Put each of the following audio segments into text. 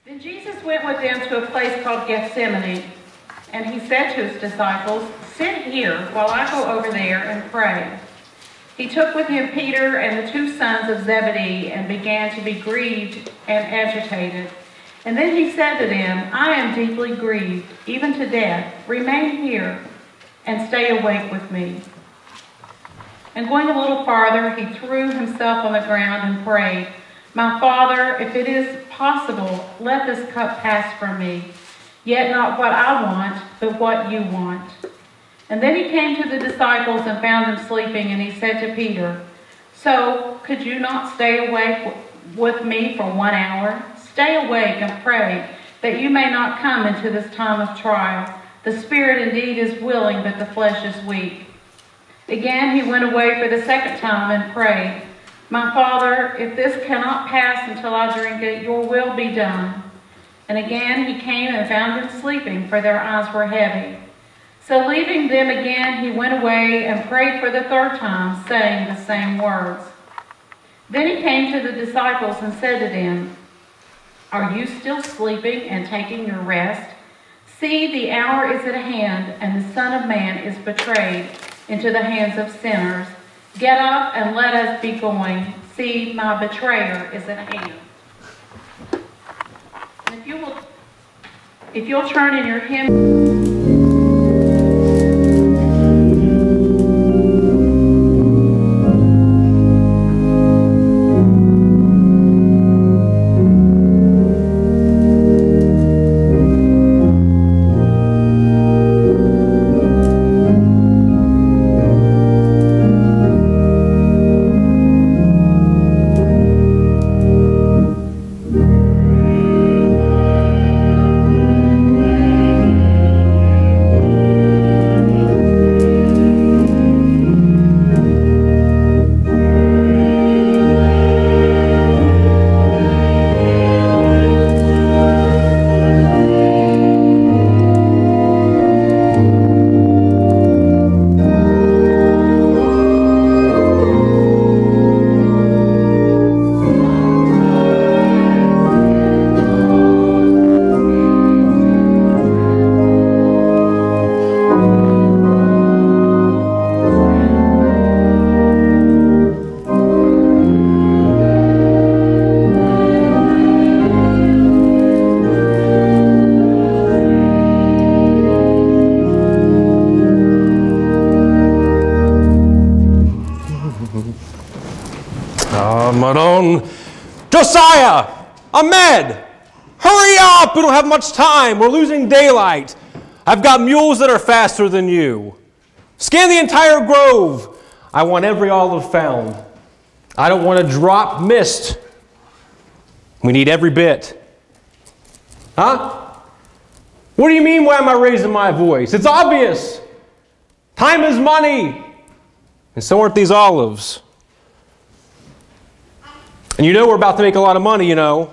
Then Jesus went with them to a place called Gethsemane, and he said to his disciples, "Sit here while I go over there and pray." He took with him Peter and the two sons of Zebedee and began to be grieved and agitated. And then he said to them, "I am deeply grieved, even to death. Remain here and stay awake with me." And going a little farther, he threw himself on the ground and prayed, "My Father, if it is possible, let this cup pass from me. Yet not what I want, but what you want." And then he came to the disciples and found them sleeping, and he said to Peter, "So could you not stay awake with me for 1 hour? Stay awake and pray, that you may not come into this time of trial. The spirit indeed is willing, but the flesh is weak." Again he went away for the second time and prayed, "My Father, if this cannot pass until I drink it, your will be done." And again he came and found them sleeping, for their eyes were heavy. So leaving them again, he went away and prayed for the third time, saying the same words. Then he came to the disciples and said to them, "Are you still sleeping and taking your rest? See, the hour is at hand, and the Son of Man is betrayed into the hands of sinners. Get up and let us be going. See, my betrayer is at hand." And if you'll turn in your hymn. Josiah! Ahmed! Hurry up! We don't have much time. We're losing daylight. I've got mules that are faster than you. Scan the entire grove. I want every olive found. I don't want a drop missed. We need every bit. Huh? What do you mean, why am I raising my voice? It's obvious. Time is money. And so aren't these olives. And you know we're about to make a lot of money, you know.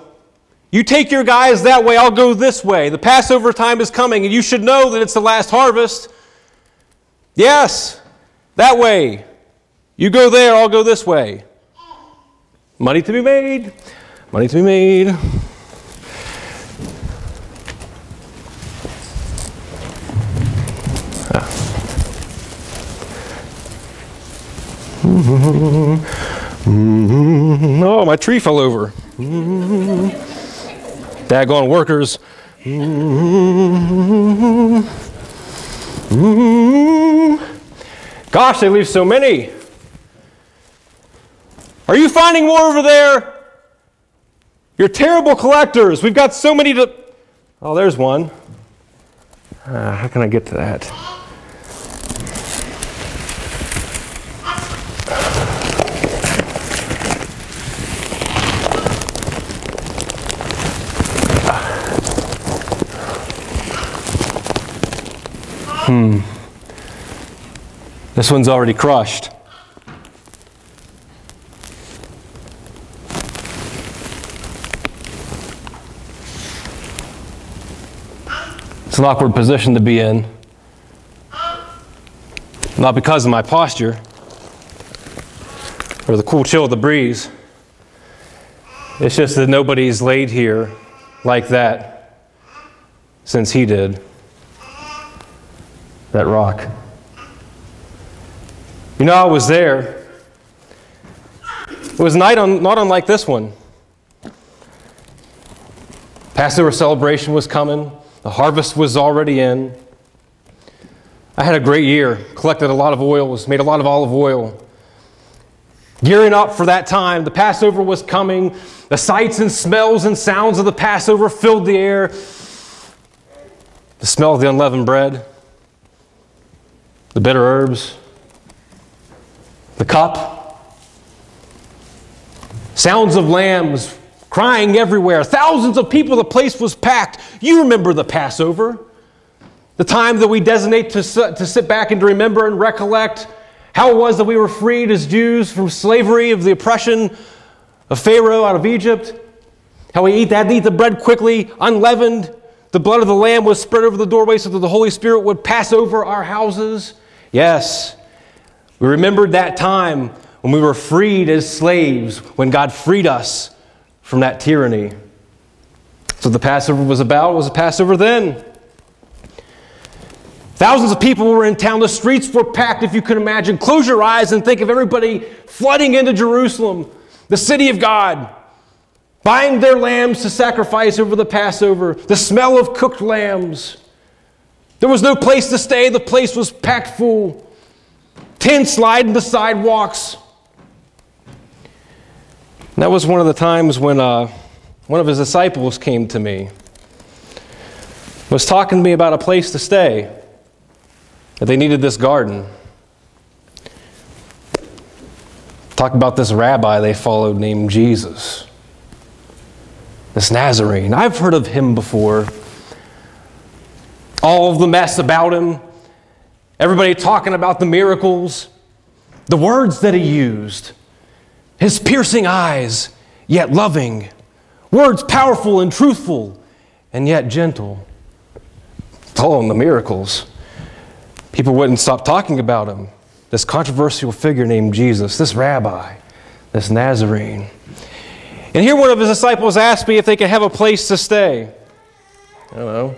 You take your guys that way, I'll go this way. The Passover time is coming, and you should know that it's the last harvest. Yes, that way. You go there, I'll go this way. Money to be made. Money to be made. Oh, my tree fell over. Daggone workers. Gosh, they leave so many. Are you finding more over there? You're terrible collectors. We've got so many to... Oh, there's one. How can I get to that? This one's already crushed. It's an awkward position to be in. Not because of my posture or the cool chill of the breeze. It's just that nobody's laid here like that since he did. That rock. You know, I was there. It was a night not unlike this one. Passover celebration was coming. The harvest was already in. I had a great year. Collected a lot of oils, made a lot of olive oil. Gearing up for that time, the Passover was coming. The sights and smells and sounds of the Passover filled the air. The smell of the unleavened bread, the bitter herbs, the cup, sounds of lambs crying everywhere, thousands of people, the place was packed. You remember the Passover, the time that we designate to sit back and to remember and recollect how it was that we were freed as Jews from slavery, of the oppression of Pharaoh out of Egypt, how we had to eat the bread quickly, unleavened. The blood of the Lamb was spread over the doorway so that the Holy Spirit would pass over our houses. Yes, we remembered that time when we were freed as slaves, when God freed us from that tyranny. So the Passover was about. It was a Passover then. Thousands of people were in town. The streets were packed, if you can imagine. Close your eyes and think of everybody flooding into Jerusalem, the city of God, buying their lambs to sacrifice over the Passover. The smell of cooked lambs. There was no place to stay. The place was packed full. Tents lining the sidewalks. And that was one of the times when one of his disciples came to me. Was talking to me about a place to stay. That they needed this garden. Talk about this rabbi they followed named Jesus. This Nazarene. I've heard of him before. All of the mess about him. Everybody talking about the miracles. The words that he used. His piercing eyes, yet loving. Words powerful and truthful, and yet gentle. Oh, and the miracles. People wouldn't stop talking about him. This controversial figure named Jesus, this rabbi, this Nazarene. And here one of his disciples asked me if they could have a place to stay. I don't know.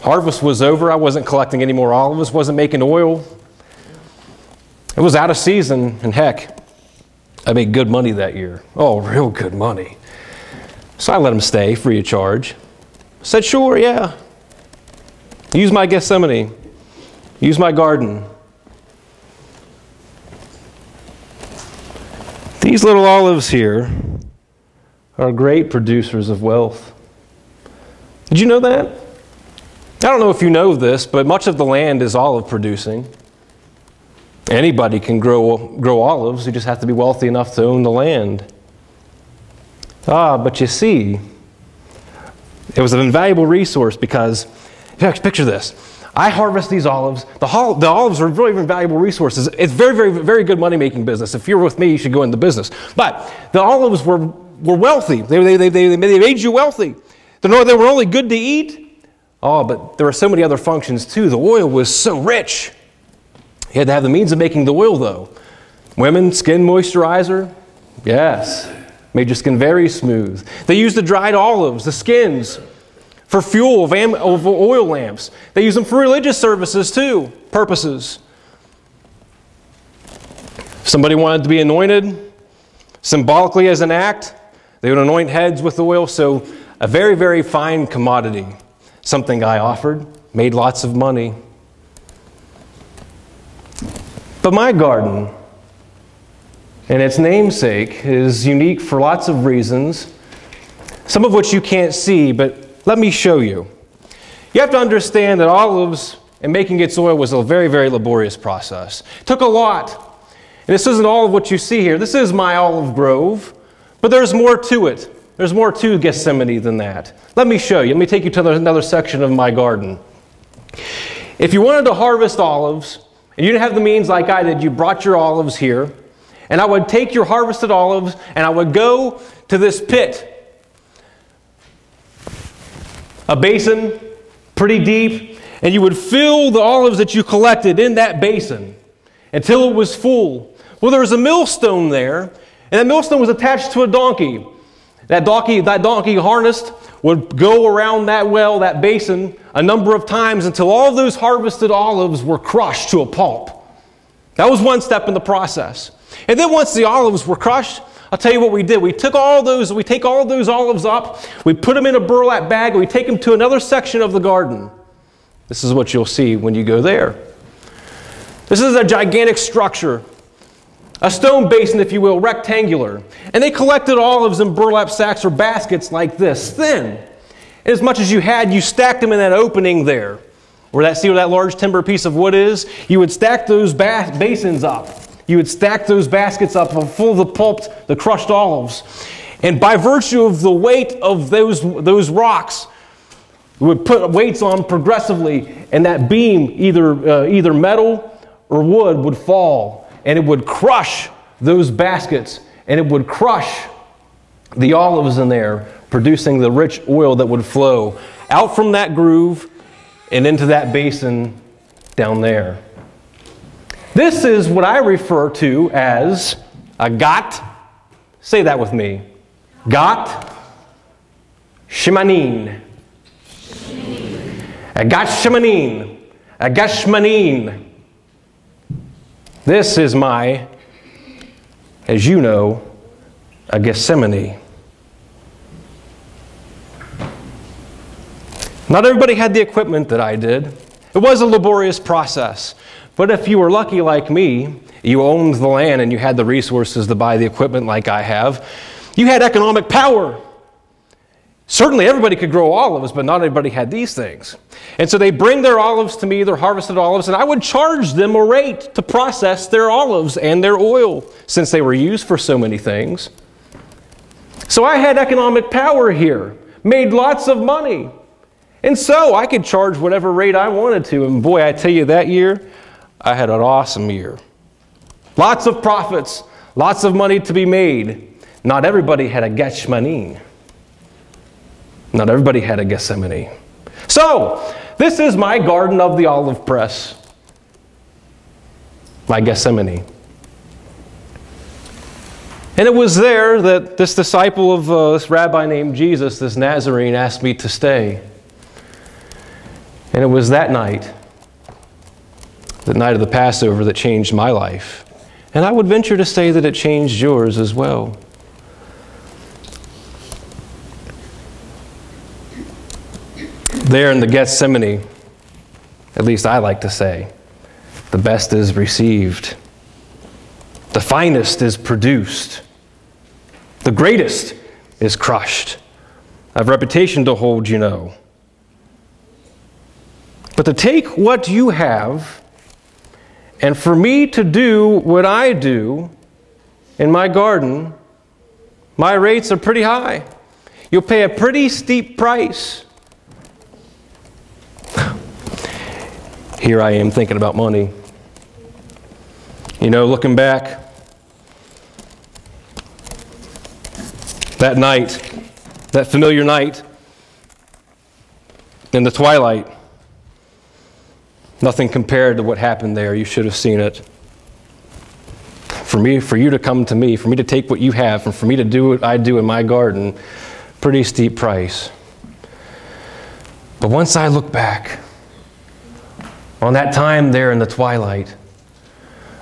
Harvest was over. I wasn't collecting any more olives, wasn't making oil. It was out of season, and heck, I made good money that year. Oh, real good money. So I let him stay free of charge. I said, sure, yeah. Use my Gethsemane. Use my garden. These little olives here are great producers of wealth. Did you know that? I don't know if you know this, but much of the land is olive producing. Anybody can grow olives. You just have to be wealthy enough to own the land. But you see, it was an invaluable resource because, picture this. I harvest these olives. The olives are really valuable resources. It's very, very, very good money-making business. If you're with me, you should go into business. But the olives were wealthy. They made you wealthy. They were only good to eat. But there were so many other functions too. The oil was so rich. You had to have the means of making the oil, though. Women, skin moisturizer. Yes. Made your skin very smooth. They used the dried olives, the skins, for fuel of oil lamps. They use them for religious services too, purposes. If somebody wanted to be anointed, symbolically as an act, they would anoint heads with oil. So a very, very fine commodity. Something I offered, made lots of money. But my garden, and its namesake, is unique for lots of reasons, some of which you can't see, but let me show you. You have to understand that olives and making its oil was a very, very laborious process. It took a lot. And this isn't all of what you see here. This is my olive grove, but there's more to it. There's more to Gethsemane than that. Let me show you. Let me take you to another section of my garden. If you wanted to harvest olives, and you didn't have the means like I did, you brought your olives here, and I would take your harvested olives, and I would go to this pit. A basin, pretty deep, and you would fill the olives that you collected in that basin until it was full. Well, there was a millstone there, and that millstone was attached to a donkey. That donkey harnessed would go around that well, that basin, a number of times until all of those harvested olives were crushed to a pulp. That was one step in the process. And then once the olives were crushed, I'll tell you what we did. We take all those olives up, we put them in a burlap bag, and we take them to another section of the garden. This is what you'll see when you go there. This is a gigantic structure, a stone basin, if you will, rectangular. And they collected olives in burlap sacks or baskets like this, thin. And as much as you had, you stacked them in that opening there. See where that large timber piece of wood is? You would stack those basins up. You would stack those baskets up full of the pulped, the crushed olives. And by virtue of the weight of those rocks, we would put weights on progressively, and that beam, either metal or wood, would fall. And it would crush those baskets, and it would crush the olives in there, producing the rich oil that would flow out from that groove and into that basin down there. This is what I refer to as a gat. Say that with me. Gat Shemanin. A gat Shemanin. A gat Shemanin. This is my, as you know, a Gethsemane. Not everybody had the equipment that I did. It was a laborious process. But if you were lucky like me, you owned the land and you had the resources to buy the equipment like I have, you had economic power. Certainly everybody could grow olives, but not everybody had these things. And so they bring their olives to me, their harvested olives, and I would charge them a rate to process their olives and their oil, since they were used for so many things. So I had economic power here, made lots of money. And so I could charge whatever rate I wanted to. And boy, I tell you, that year, I had an awesome year. Lots of profits, lots of money to be made. Not everybody had a Gethsemane. Not everybody had a Gethsemane. So, this is my garden of the olive press. My Gethsemane. And it was there that this disciple of this rabbi named Jesus, this Nazarene, asked me to stay. And it was that night, the night of the Passover, that changed my life. And I would venture to say that it changed yours as well. There in the Gethsemane, at least I like to say, the best is received. The finest is produced. The greatest is crushed. I have a reputation to hold, you know. But to take what you have, and for me to do what I do in my garden, my rates are pretty high. You'll pay a pretty steep price. Here I am thinking about money. You know, looking back, that night, that familiar night in the twilight, nothing compared to what happened there. You should have seen it. For you to come to me, for me to take what you have, and for me to do what I do in my garden, pretty steep price. But once I look back on that time there in the twilight,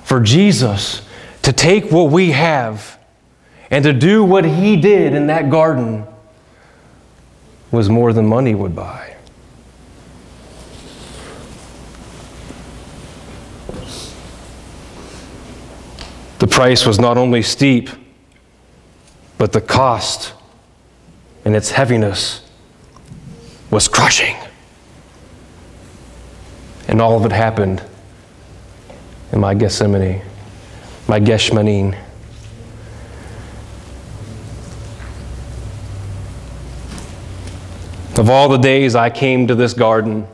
for Jesus to take what we have and to do what he did in that garden was more than money would buy. The price was not only steep, but the cost and its heaviness was crushing. And all of it happened in my Gethsemane, my Gethsemane. Of all the days I came to this garden,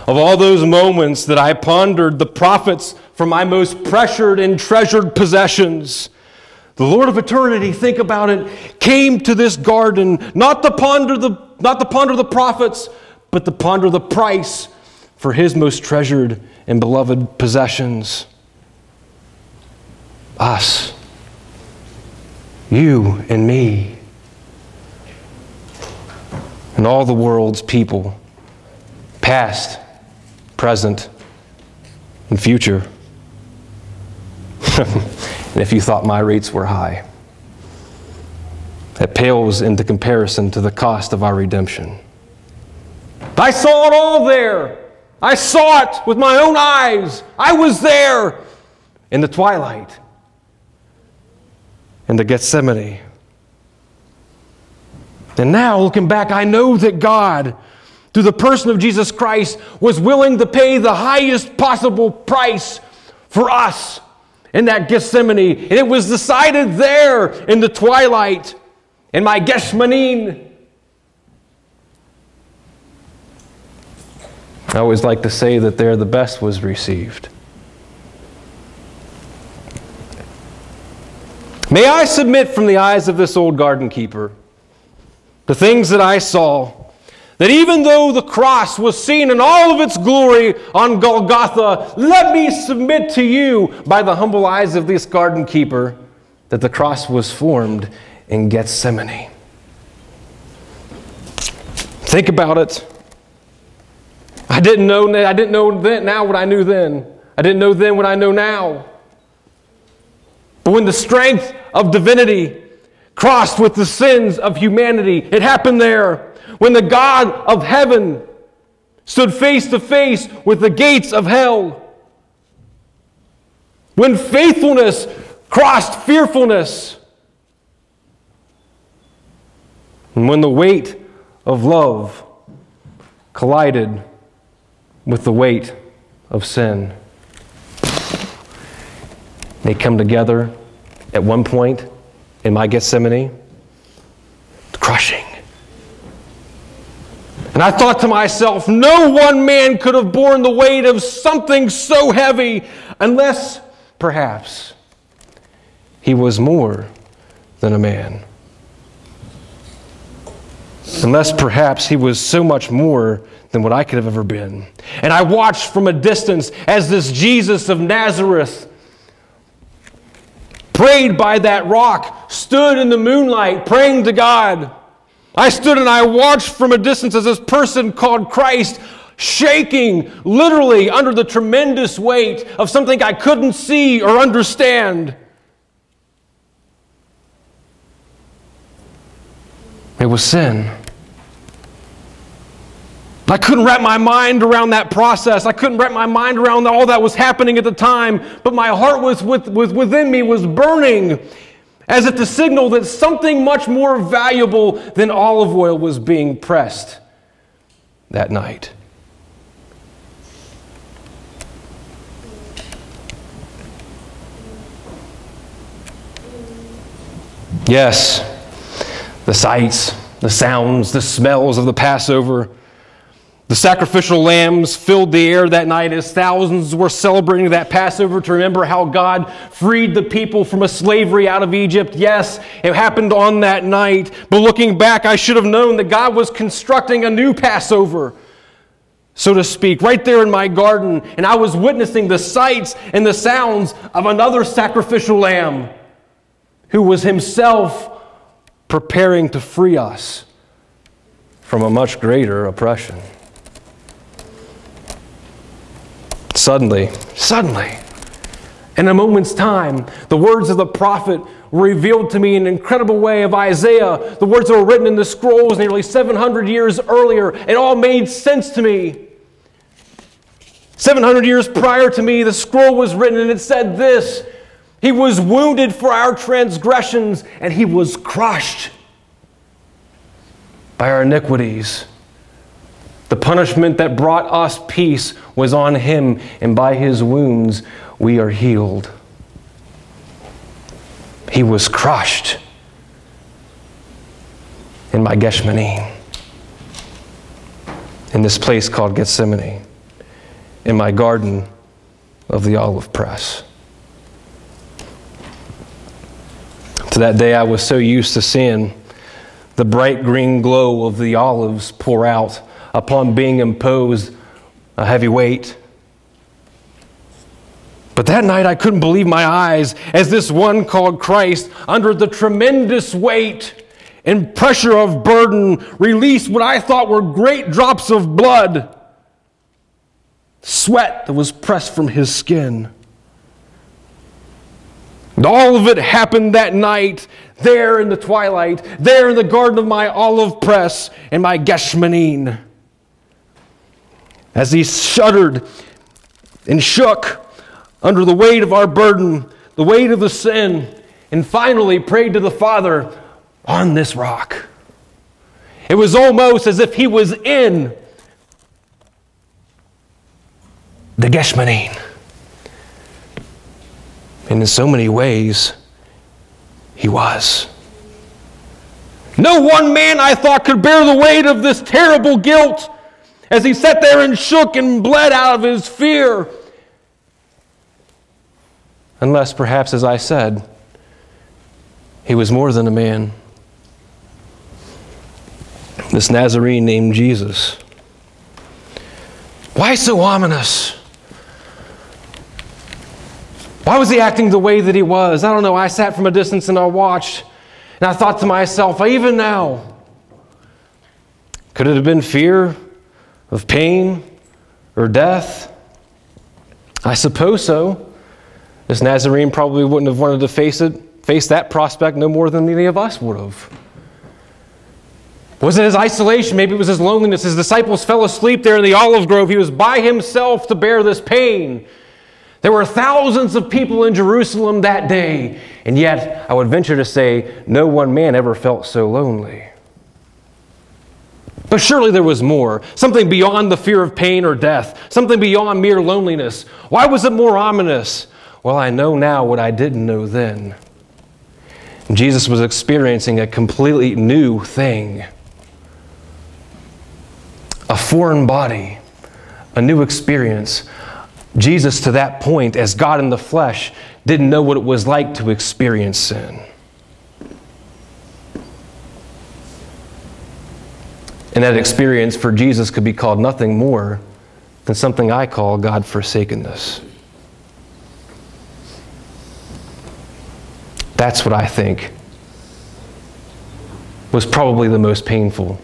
of all those moments that I pondered the prophets from my most pressured and treasured possessions, the Lord of eternity, think about it, came to this garden not to ponder the prophets, but to ponder the price for his most treasured and beloved possessions. Us. You and me. and all the world's people, past, present, and future. And if you thought my rates were high, that pales into comparison to the cost of our redemption. I saw it all there. I saw it with my own eyes. I was there in the twilight, in the Gethsemane. And now, looking back, I know that God, through the person of Jesus Christ, was willing to pay the highest possible price for us in that Gethsemane. And it was decided there in the twilight, in my Gethsemane. I always like to say that there the best was received. May I submit from the eyes of this old garden keeper, the things that I saw, that even though the cross was seen in all of its glory on Golgotha, let me submit to you by the humble eyes of this garden keeper that the cross was formed in Gethsemane. Think about it. I didn't know then now what I knew then. I didn't know then what I know now. But when the strength of divinity crossed with the sins of humanity, it happened there. When the God of heaven stood face to face with the gates of hell. When faithfulness crossed fearfulness. And when the weight of love collided with the weight of sin. They come together at one point in my Gethsemane. Crushing. And I thought to myself, no one man could have borne the weight of something so heavy unless, perhaps, he was more than a man. Unless, perhaps, he was so much more than what I could have ever been. And I watched from a distance as this Jesus of Nazareth, prayed by that rock, stood in the moonlight praying to God. I stood and I watched from a distance as this person called Christ, shaking literally under the tremendous weight of something I couldn't see or understand. It was sin. I couldn't wrap my mind around that process. I couldn't wrap my mind around all that was happening at the time. But my heart was within me was burning, as if to signal that something much more valuable than olive oil was being pressed that night. Yes, the sights, the sounds, the smells of the Passover. The sacrificial lambs filled the air that night as thousands were celebrating that Passover to remember how God freed the people from a slavery out of Egypt. Yes, it happened on that night. But looking back, I should have known that God was constructing a new Passover, so to speak, right there in my garden. And I was witnessing the sights and the sounds of another sacrificial lamb who was himself preparing to free us from a much greater oppression. Suddenly, in a moment's time, the words of the prophet were revealed to me in an incredible way of Isaiah. The words that were written in the scrolls nearly 700 years earlier. It all made sense to me. 700 years prior to me, the scroll was written and it said this: He was wounded for our transgressions and He was crushed by our iniquities. The punishment that brought us peace was on Him, and by His wounds we are healed. He was crushed in my Gethsemane, in this place called Gethsemane, in my garden of the olive press. To that day I was so used to seeing the bright green glow of the olives pour out upon being imposed a heavy weight. But that night I couldn't believe my eyes as this one called Christ, under the tremendous weight and pressure of burden released what I thought were great drops of blood. Sweat that was pressed from his skin. And all of it happened that night, there in the twilight, there in the garden of my olive press and my Gethsemane. As he shuddered and shook under the weight of our burden, the weight of the sin, and finally prayed to the Father on this rock. It was almost as if he was in the Gethsemane. And in so many ways, he was. No one man, I thought, could bear the weight of this terrible guilt as he sat there and shook and bled out of his fear. Unless, perhaps, as I said, he was more than a man. This Nazarene named Jesus. Why so ominous? Why was he acting the way that he was? I don't know. I sat from a distance and I watched, and I thought to myself, even now, could it have been fear of pain or death? I suppose so. This Nazarene probably wouldn't have wanted to face that prospect no more than any of us would have. Was it his isolation? Maybe it was his loneliness. His disciples fell asleep there in the olive grove. He was by himself to bear this pain. There were thousands of people in Jerusalem that day, and yet I would venture to say no one man ever felt so lonely. But surely there was more, something beyond the fear of pain or death, something beyond mere loneliness. Why was it more ominous? Well, I know now what I didn't know then. Jesus was experiencing a completely new thing. A foreign body, a new experience. Jesus, to that point, as God in the flesh, didn't know what it was like to experience sin. And that experience for Jesus could be called nothing more than something I call God-forsakenness. That's what I think was probably the most painful.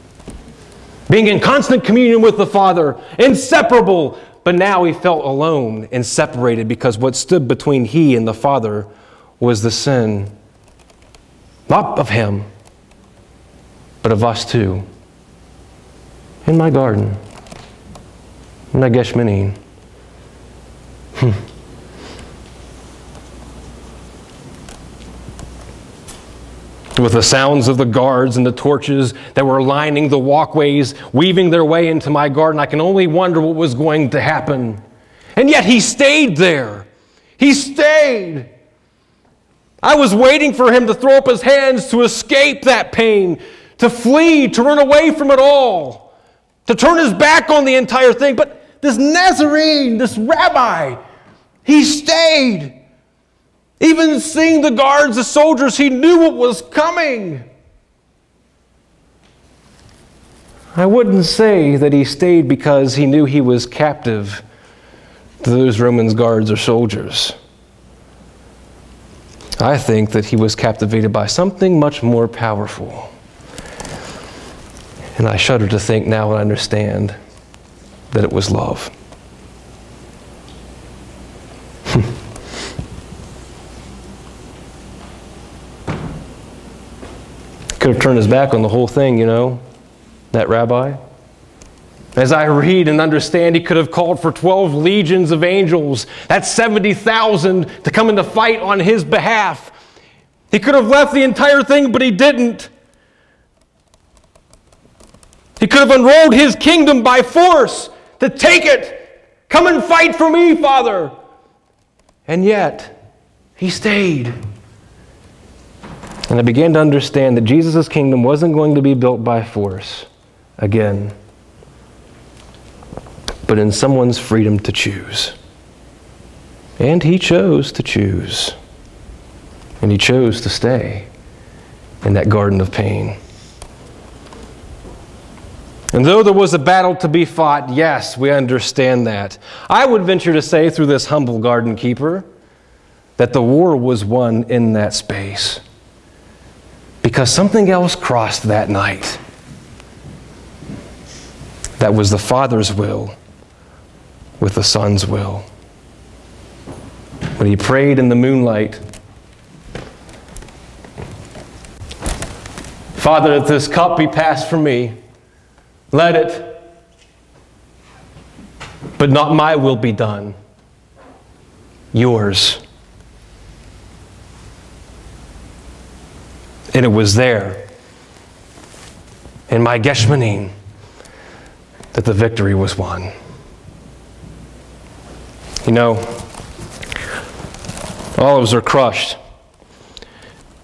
Being in constant communion with the Father, inseparable, but now he felt alone and separated because what stood between he and the Father was the sin, not of him, but of us too. In my garden, in my Gethsemane. With the sounds of the guards and the torches that were lining the walkways, weaving their way into my garden, I can only wonder what was going to happen. And yet he stayed there. He stayed. I was waiting for him to throw up his hands to escape that pain, to flee, to run away from it all, to turn his back on the entire thing. But this Nazarene, this rabbi, he stayed. Even seeing the guards, the soldiers, he knew what was coming. I wouldn't say that he stayed because he knew he was captive to those Roman guards or soldiers. I think that he was captivated by something much more powerful. And I shudder to think now and understand that it was love. Could have turned his back on the whole thing, you know, that rabbi. As I read and understand, he could have called for 12 legions of angels. That's 70,000 to come in to fight on his behalf. He could have left the entire thing, but he didn't. He could have unrolled his kingdom by force to take it. Come and fight for me, Father. And yet, he stayed. And I began to understand that Jesus' kingdom wasn't going to be built by force again, but in someone's freedom to choose. And he chose to choose. And he chose to stay in that garden of pain. And though there was a battle to be fought, yes, we understand that. I would venture to say through this humble garden keeper that the war was won in that space. Because something else crossed that night. That was the Father's will with the Son's will. When he prayed in the moonlight, Father, if this cup be passed from me, let it, but not my will be done, yours. And it was there, in my Gethsemane, that the victory was won. You know, olives are crushed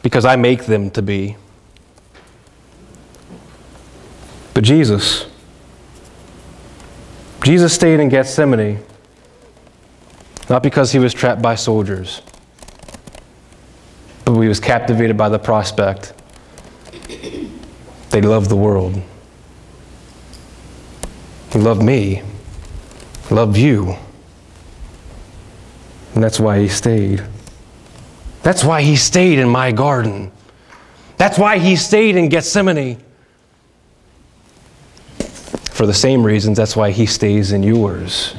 because I make them to be. But Jesus stayed in Gethsemane, not because he was trapped by soldiers, but he was captivated by the prospect that he loved the world. He loved me, he loved you. And that's why he stayed. That's why he stayed in my garden. That's why he stayed in Gethsemane. For the same reasons, that's why he stays in yours.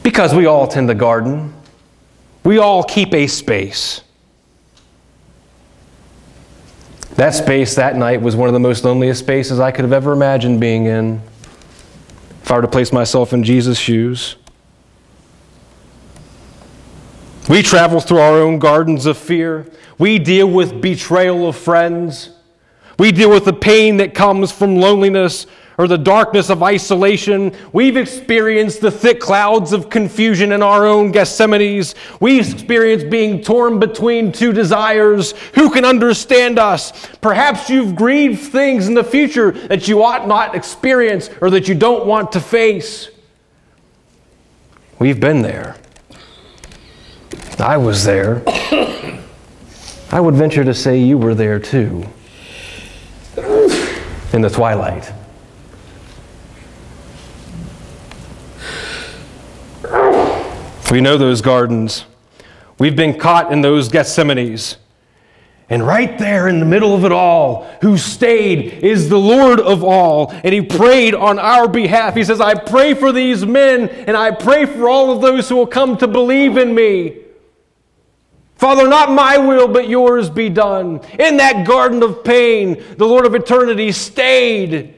Because we all tend the garden. We all keep a space. That space that night was one of the most loneliest spaces I could have ever imagined being in. If I were to place myself in Jesus' shoes. We travel through our own gardens of fear. We deal with betrayal of friends. We deal with the pain that comes from loneliness or the darkness of isolation. We've experienced the thick clouds of confusion in our own Gethsemanes. We've experienced being torn between two desires. Who can understand us? Perhaps you've grieved things in the future that you ought not experience or that you don't want to face. We've been there. I was there. I would venture to say you were there too. In the twilight. We know those gardens. We've been caught in those Gethsemanes. And right there in the middle of it all, who stayed is the Lord of all. And he prayed on our behalf. He says, I pray for these men, and I pray for all of those who will come to believe in me. Father, not my will, but yours be done. In that garden of pain, the Lord of eternity stayed.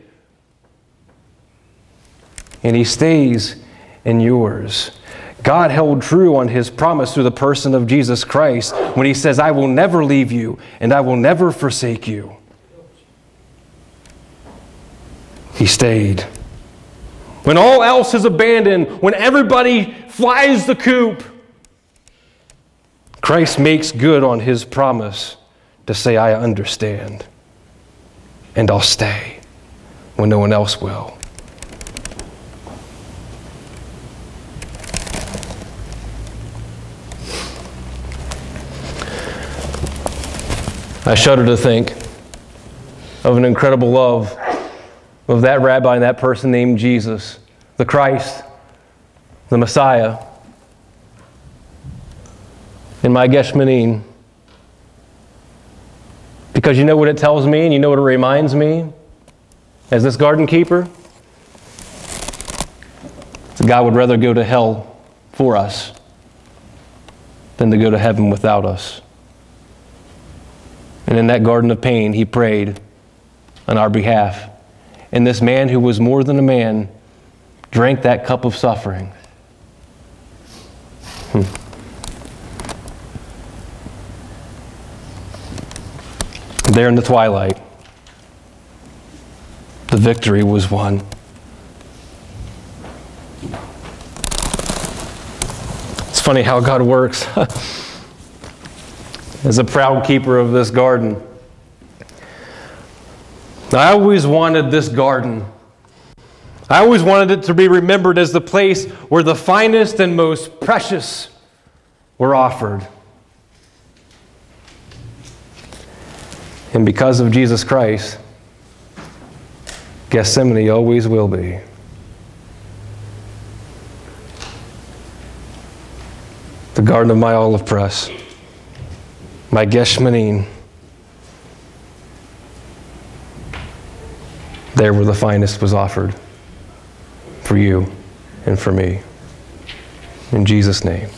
And he stays in yours. God held true on his promise through the person of Jesus Christ when he says, I will never leave you and I will never forsake you. He stayed. When all else is abandoned, when everybody flies the coop, Christ makes good on his promise to say, I understand and I'll stay when no one else will. I shudder to think of an incredible love of that rabbi and that person named Jesus, the Christ, the Messiah. In my Gethsemane, because you know what it tells me and you know what it reminds me as this garden keeper? So God would rather go to hell for us than to go to heaven without us. And in that garden of pain, he prayed on our behalf. And this man who was more than a man drank that cup of suffering. There in the twilight, the victory was won. It's funny how God works. As a proud keeper of this garden, I always wanted this garden. I always wanted it to be remembered as the place where the finest and most precious were offered. And because of Jesus Christ, Gethsemane always will be. The garden of my olive press, my Gethsemane, there where the finest was offered for you and for me. In Jesus' name.